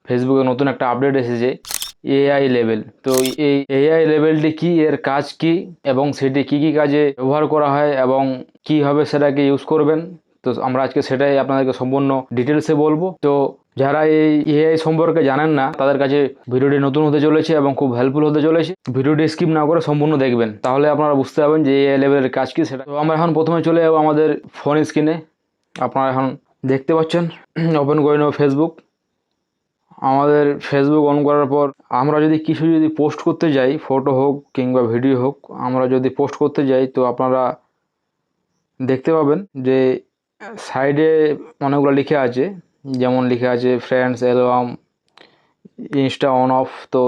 ফেসবুকে নতুন একটা আপডেট এসেছে এআই লেভেল। তো এই এআই লেভেলটি কি, এর কাজ কি এবং সেটি কি কি কাজে ব্যবহার করা হয় এবং কীভাবে সেটাকে ইউজ করবেন, তো আমরা আজকে সেটাই আপনাদেরকে সম্পূর্ণ ডিটেলসে বলবো। তো যারা এই এআই সম্পর্কে জানেন না তাদের কাছে ভিডিওটি নতুন হতে চলেছে এবং খুব হেল্পফুল হতে চলেছে। ভিডিওটি স্কিপ না করে সম্পূর্ণ দেখবেন, তাহলে আপনারা বুঝতে পারবেন যে এআই লেভেলের কাজ কি সেটা। তো আমরা এখন প্রথমে চলে যাবো আমাদের ফোন স্ক্রিনে। আপনারা এখন দেখতে পাচ্ছেন, ওপেন করে নেব ফেসবুক। আমাদের ফেসবুক অন করার পর আমরা যদি কিছু পোস্ট করতে যাই, ফটো হোক কিংবা ভিডিও হোক, আমরা যদি পোস্ট করতে যাই তো আপনারা দেখতে পাবেন যে সাইডে অনেকগুলো লিখে আছে, যেমন লিখে আছে friends, album, Insta on of. তো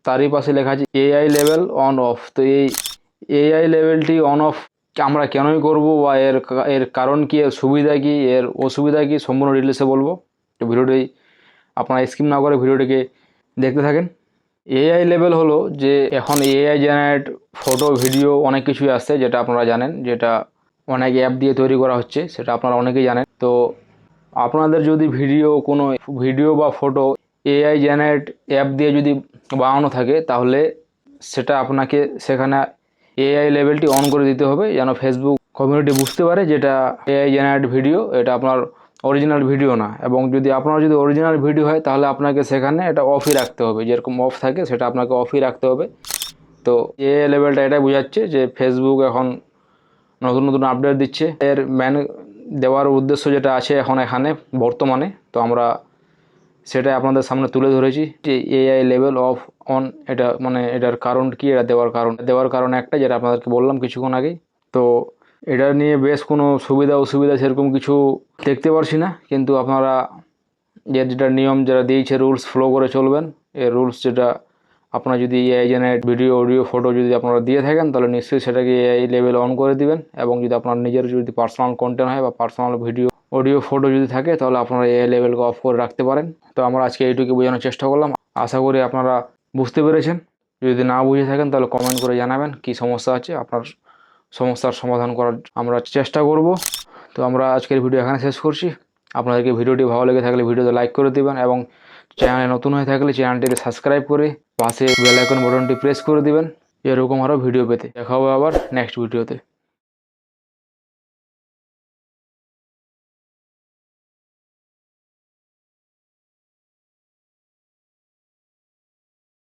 তারই পাশে লেখা আছে এআই লেভেল অন অফ। তো এই এআই লেভেলটি অন অফ আমরা কেনই করব বা এর কারণ কি, এর সুবিধা কি, এর অসুবিধা কি, সম্পূর্ণ ডিটেলসে বলবো। তো ভিডিওটি আপনারা স্কিপ না করে ভিডিওটিকে দেখতে থাকেন। এআই লেভেল হলো যে এখন এআই জেনারেট ফটো, ভিডিও অনেক কিছুই আসছে, যেটা আপনারা জানেন, যেটা অনেক অ্যাপ দিয়ে তৈরি করা হচ্ছে, সেটা আপনারা অনেকেই জানেন। তো আপনাদের যদি কোনো ভিডিও বা ফটো এআই জেনারেট অ্যাপ দিয়ে যদি বানানো থাকে, তাহলে সেটা আপনাকে সেখানে এআই লেভেলটি অন করে দিতে হবে, যেন ফেসবুক কমিউনিটি বুঝতে পারে যেটা এআই জেনারেট ভিডিও, এটা আপনার অরিজিনাল ভিডিও না। এবং যদি আপনার যদি অরিজিনাল ভিডিও হয় তাহলে আপনাকে সেখানে এটা অফই রাখতে হবে, যেরকম অফ থাকে সেটা আপনাকে অফই রাখতে হবে। তো এআই লেভেলটা এটাই বোঝাচ্ছে যে ফেসবুক এখন নতুন নতুন আপডেট দিচ্ছে। এর দেওয়ার উদ্দেশ্য যেটা আছে এখন এখানে বর্তমানে, তো আমরা সেটাই আপনাদের সামনে তুলে ধরেছি যে এআই লেভেল অফ অন, এটা এটার কারণ কি, এটা দেওয়ার কারণ একটা, যেটা আপনাদেরকে বললাম কিছুক্ষণ আগেই। তো এটা নিয়ে বেশ কোনো সুবিধা অসুবিধা সেরকম কিছু দেখতে পারছি না, কিন্তু আপনারা যেটা নিয়ম যেটা দিয়েছে, রুলস ফলো করে চলবেন। এই রুলস যেটা আপনারা যদি AI generate video, audio, photo যদি আপনারা দিয়ে থাকেন, তাহলে নিশ্চয়ই সেটাকে এআই লেভেল অন করে দিবেন। এবং যদি আপনার নিজের যদি পার্সোনাল কন্টেন্ট হয় বা পার্সোনাল ভিডিও, অডিও, ফটো যদি থাকে, তাহলে আপনারা এআই লেভেলকে অফ করে রাখতে পারেন। তো আমরা আজকে এইটুকু বোঝানোর চেষ্টা করলাম, আশা করি আপনারা বুঝতে পেরেছেন। যদি না বুঝে থাকেন তাহলে কমেন্ট করে জানাবেন কি সমস্যা আছে, আপনার সমস্যার সমাধান করার আমরা চেষ্টা করব। তো আমরা আজকের ভিডিও এখানে শেষ করছি। আপনাদেরকে ভিডিওটি ভালো লেগে থাকলে ভিডিওতে লাইক করে দিবেন এবং চ্যানেলে নতুন হয়ে থাকলে চ্যানেলটিকে সাবস্ক্রাইব করে পাশে বেল আইকন বাটনটি প্রেস করে দিবেন, এরকম আরও ভিডিও পেতে। দেখা হবে আবার নেক্সট ভিডিওতে।